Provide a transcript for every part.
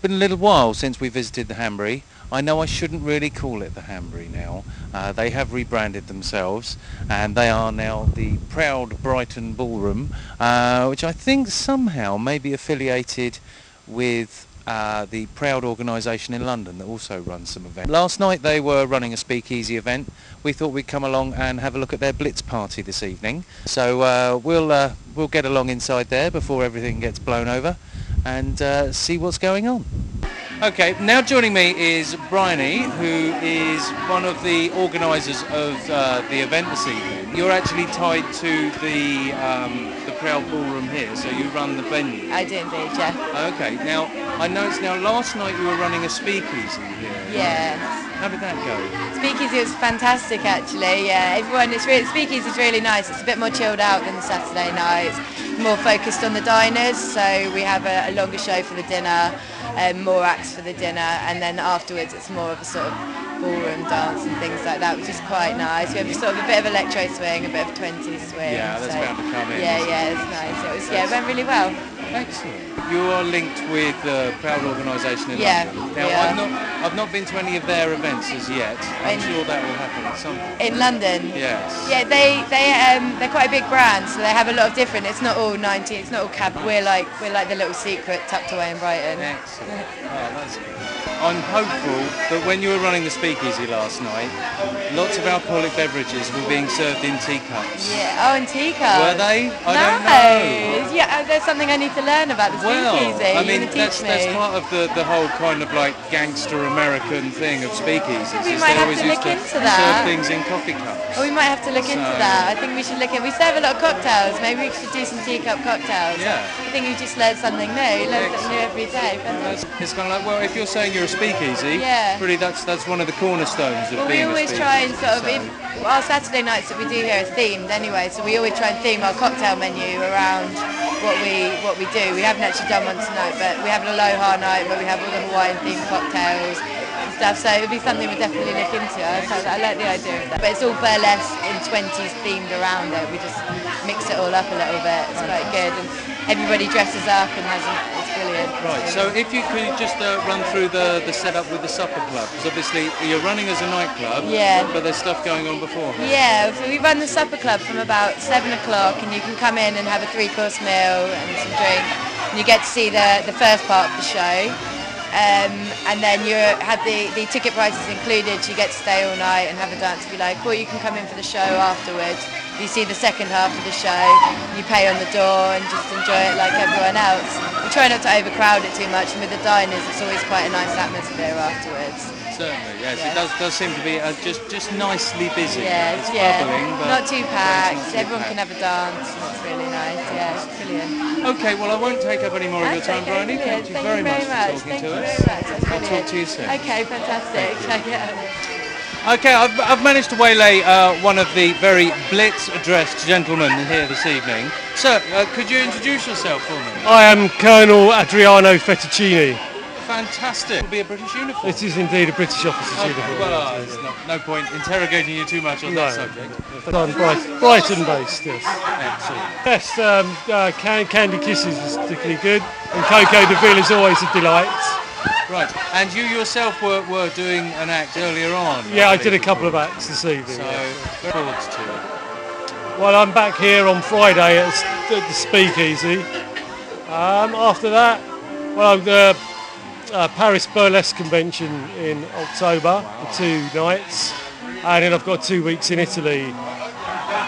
been a little while since we visited the Hanbury. I know I shouldn't really call it the Hanbury now. They have rebranded themselves and they are now the proud Brighton Ballroom, which I think somehow may be affiliated with the proud organisation in London that also runs some events. Last night they were running a speakeasy event. We thought we'd come along and have a look at their Blitz party this evening. So we'll get along inside there before everything gets blown over and see what's going on. Okay, now joining me is Bryony, who is one of the organisers of the event this evening. You're actually tied to the Proud Ballroom here, so you run the venue. I do indeed, yeah. Okay, now I noticed now last night you were running a speakeasy here. Yes. How did that go? Speakeasy was fantastic actually, yeah. Speakeasy is really nice. It's a bit more chilled out than the Saturday nights. More focused on the diners, so we have a longer show for the dinner, more acts for the dinner, and then afterwards it's more of a sort of ballroom dance and things like that, which is quite nice. We have sort of a bit of electro swing, a bit of 20s swing. Yeah, that's bound to come in. Yeah, it's nice. It went really well. Excellent. You are linked with the Proud organisation in London. Now, I've not been to any of their events as yet. I'm sure that will happen at some point. In London? Yes. Yeah, they're quite a big brand, so they have a lot of different. It's not all 90. It's not all cab. We're like the little secret tucked away in Brighton. Excellent. Oh, that's good. I'm hopeful that when you were running the speakeasy last night, lots of alcoholic beverages were being served in teacups. Yeah. Oh, in teacups. Were they? I don't know. Yeah, there's something I need to learn about the speakeasy. I mean, that's part of the whole kind of like gangster American thing of speakeasies. We might have to look into that. Serve things in coffee cups. Oh, we might have to look into that. I think we should look at. We serve a lot of cocktails. Maybe we should do some teacup cocktails. Yeah. I think you just learned something new. You learn something new every day. It's kind of like, well, if you're saying you're a speakeasy, really that's one of the cornerstones of being a speakeasy. We always try and sort of, our Saturday nights that we do here are themed anyway, so we always try and theme our cocktail menu around what we do. We haven't actually done one tonight, but we have an aloha night where we have all the Hawaiian themed cocktails and stuff, so it would be something we'll definitely look into. I like the idea of that. But it's all burlesque in 20s themed around it. We just mix it all up a little bit. It's quite good, and everybody dresses up and it's brilliant. Right, so if you could just run through the setup with the supper club, because obviously you're running as a nightclub, but there's stuff going on beforehand. Yeah, so we run the supper club from about 7 o'clock, and you can come in and have a 3-course meal and some drink, and you get to see the first part of the show. And then you have the ticket prices included, so you get to stay all night and have a dance if you like, or you can come in for the show afterwards. You see the second half of the show, you pay on the door and just enjoy it like everyone else. We try not to overcrowd it too much, and with the diners it's always quite a nice atmosphere afterwards. Certainly, yes. It does seem to be just nicely busy. Yes, it's bubbling, but not too packed. Everyone can have a dance, and it's really nice. Yeah, it's brilliant. Okay, well I won't take up any more of your time, Bryony. Thank you very much for talking to us. I'll talk to you soon. Okay, fantastic. Okay, I've managed to waylay one of the very Blitz-dressed gentlemen here this evening. Sir, could you introduce yourself for me? I am Colonel Adriano Fettuccini. Fantastic. It will be a British uniform. It is indeed a British officer's uniform. Well, there's no point interrogating you too much on that subject. I'm Brighton based, yes. Excellent. Yes, Candy Kisses was particularly good, and Coco de Ville is always a delight. Right, and you yourself were doing an act earlier on. Yeah, I did a couple of acts this evening. So, look forward to it. Well, I'm back here on Friday at the Speakeasy. After that, well, Paris Burlesque Convention in October for 2 nights, and then I've got 2 weeks in Italy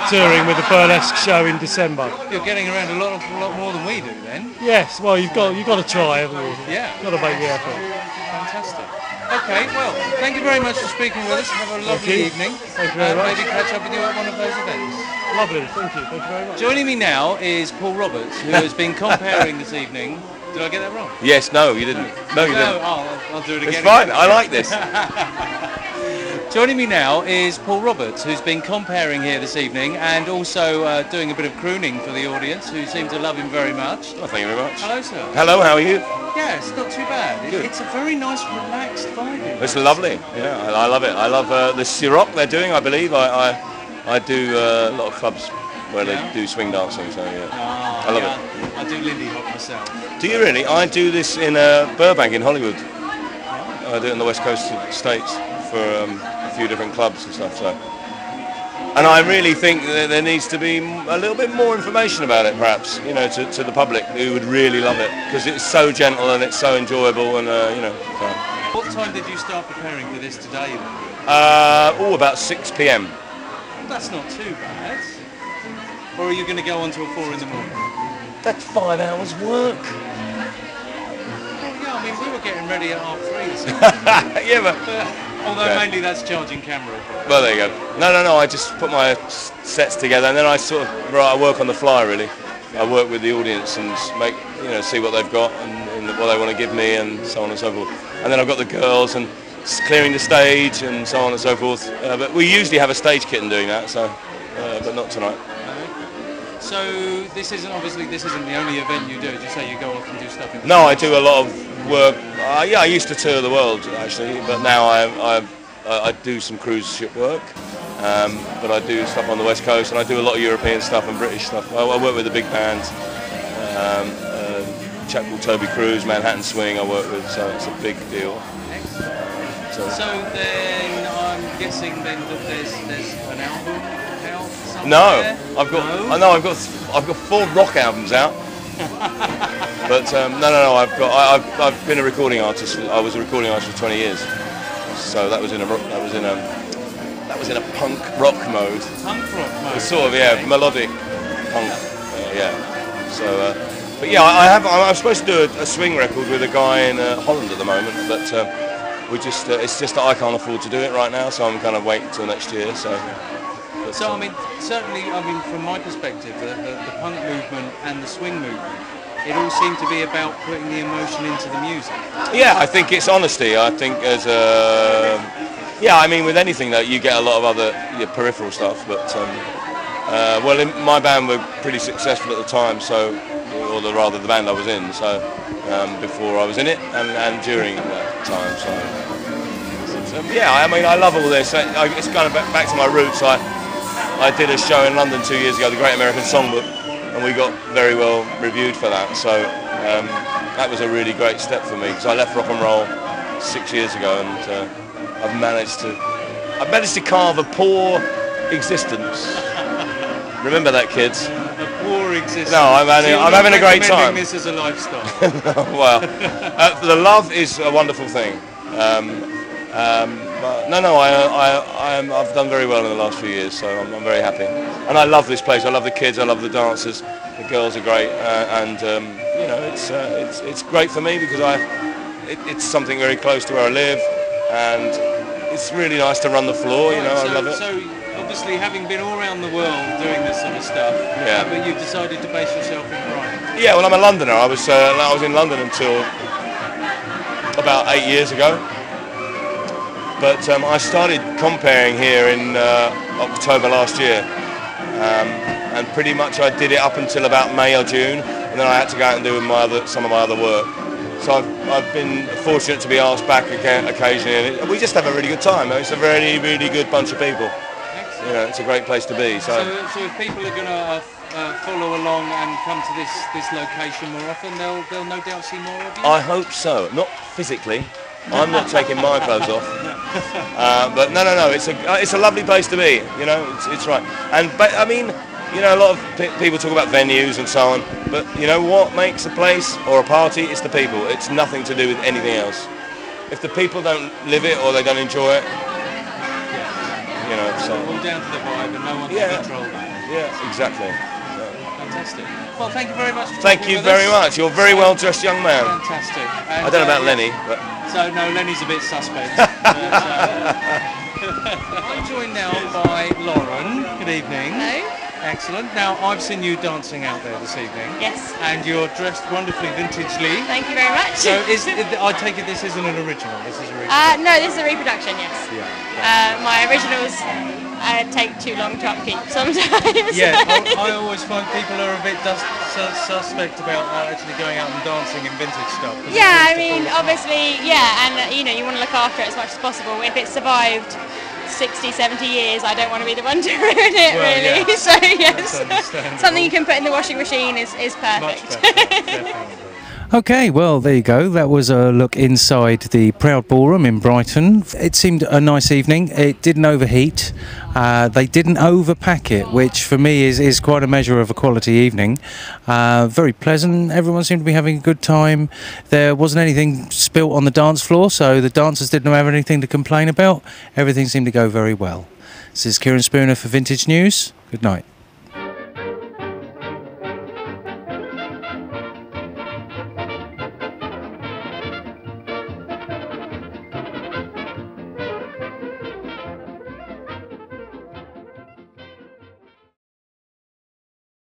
touring with the burlesque show in December. You're getting around a lot more than we do then. Yes, well you've got to try, haven't you? Yeah. Got to make the effort. Fantastic. Okay, well, thank you very much for speaking with us. Have a lovely evening. Thank you very much. Maybe catch up with you at one of those events. Lovely, thank you. Thank you very much. Joining me now is Paul Roberts, who has been comparing this evening. Did I get that wrong? Yes, no, you didn't. No, you didn't. I'll do it again. It's fine, I like this. Joining me now is Paul Roberts, who's been comparing here this evening and also doing a bit of crooning for the audience, who seem to love him very much. Well, thank you very much. Hello, sir. Hello, how are you? Yeah, it's not too bad. It's a very nice, relaxed vibe. It's lovely. Yeah, I love it. I love the Ciroc they're doing, I believe. I do a lot of clubs where they do swing dancing. So yeah, Ah, I love it. I do Lindy Hop myself. Do you really? I do this in Burbank in Hollywood. I do it on the west coast of the States for a few different clubs and stuff. So. And I really think that there needs to be a little bit more information about it, perhaps, you know, to the public who would really love it, because it's so gentle and it's so enjoyable, and you know. So. What time did you start preparing for this today then? About 6 p.m. That's not too bad. Or are you going to go on till 4 in the morning? That's 5 hours work. Yeah, I mean, we were getting ready at 3:30 this morning. Yeah, but although okay. mainly that's charging camera equipment. Well, there you go. No. I just put my sets together, and then I sort of I work on the fly. Really, I work with the audience and see what they've got and what they want to give me, and so on and so forth. And then I've got the girls and clearing the stage and so on and so forth. But we usually have a stage kitten doing that, so but not tonight. So this isn't the only event you do. As you say, you go off and do stuff. No, I do a lot of work. I used to tour the world actually, but now I do some cruise ship work. But I do stuff on the west coast, and I do a lot of European stuff and British stuff. I work with the big bands. A chap called Toby Cruz, Manhattan Swing I work with, so it's a big deal. So then I'm guessing then that there's an album out somewhere? No, I've got 4 rock albums out. But no. I've been a recording artist. I was a recording artist for 20 years. So that was in a punk rock mode. Punk rock mode. Sort of, yeah, melodic punk. Yeah. So, but yeah, I'm supposed to do a swing record with a guy in Holland at the moment, but it's just that I can't afford to do it right now, so I'm kind of waiting till next year. So. But, so I mean, certainly, from my perspective, the punk movement and the swing movement, it all seemed to be about putting the emotion into the music. Yeah, I think it's honesty. I think I mean, with anything that you get a lot of other peripheral stuff, but well, in my band were pretty successful at the time, so, or rather the band I was in, so before I was in it and during that time, so yeah, I mean, I love all this. It's kind of back to my roots. I did a show in London 2 years ago, the Great American Songbook, and we got very well reviewed for that, so that was a really great step for me, because I left rock and roll 6 years ago, and I've managed to carve a poor existence. Remember that, kids. A poor existence. No, I'm having a great time. This as a lifestyle. Well, the love is a wonderful thing. But no, I've done very well in the last few years, so I'm very happy. And I love this place. I love the kids. I love the dancers. The girls are great, and you know, it's great for me because it's something very close to where I live, and it's really nice to run the floor. You know, I love it. So obviously, having been all around the world doing this sort of stuff, yeah. But you've decided to base yourself in Brighton. Yeah, well, I'm a Londoner. I was in London until about 8 years ago. But I started comparing here in October last year, and pretty much I did it up until about May or June, and then I had to go out and do some of my other work. So I've been fortunate to be asked back again occasionally, and we just have a really good time. It's a really, really good bunch of people. Excellent. You know, it's a great place to be. So if people are going to follow along and come to this location more often, they'll no doubt see more of you? I hope so. Not physically. I'm not taking my clothes off, but no. It's a lovely place to be. You know, it's right. But I mean, you know, a lot of people talk about venues and so on. But you know what makes a place or a party? It's the people. It's nothing to do with anything else. If the people don't live it or they don't enjoy it, you know, so all down to the vibe, and no one can control that. Yeah, exactly. Fantastic. Well, thank you very much. Thank you very much. You're a very well dressed young man. Fantastic. And, I don't know about Lenny, but. So no, Lenny's a bit suspect. I'm joined now by Lauren. Good evening. Hello. Excellent. Now, I've seen you dancing out there this evening. Yes. And you're dressed wonderfully vintagely. Thank you very much. So I take it this isn't an original. This is a reproduction. No, this is a reproduction. Yes. Yeah. My originals take too long to upkeep sometimes. Yeah, I always find people are a bit suspect about actually going out and dancing in vintage stuff. Yeah, I mean, obviously, yeah, and you know, you want to look after it as much as possible. If it's survived 60, 70 years, I don't want to be the one to ruin it, Well, really. yeah. So yes, understandable. something you can put in the washing machine is perfect. Much better, definitely. Okay, well, there you go. That was a look inside the Proud Ballroom in Brighton. It seemed a nice evening. It didn't overheat. They didn't overpack it, which for me is quite a measure of a quality evening. Very pleasant. Everyone seemed to be having a good time. There wasn't anything spilt on the dance floor, so the dancers didn't have anything to complain about. Everything seemed to go very well. This is Kieran Spooner for Vintage News. Good night.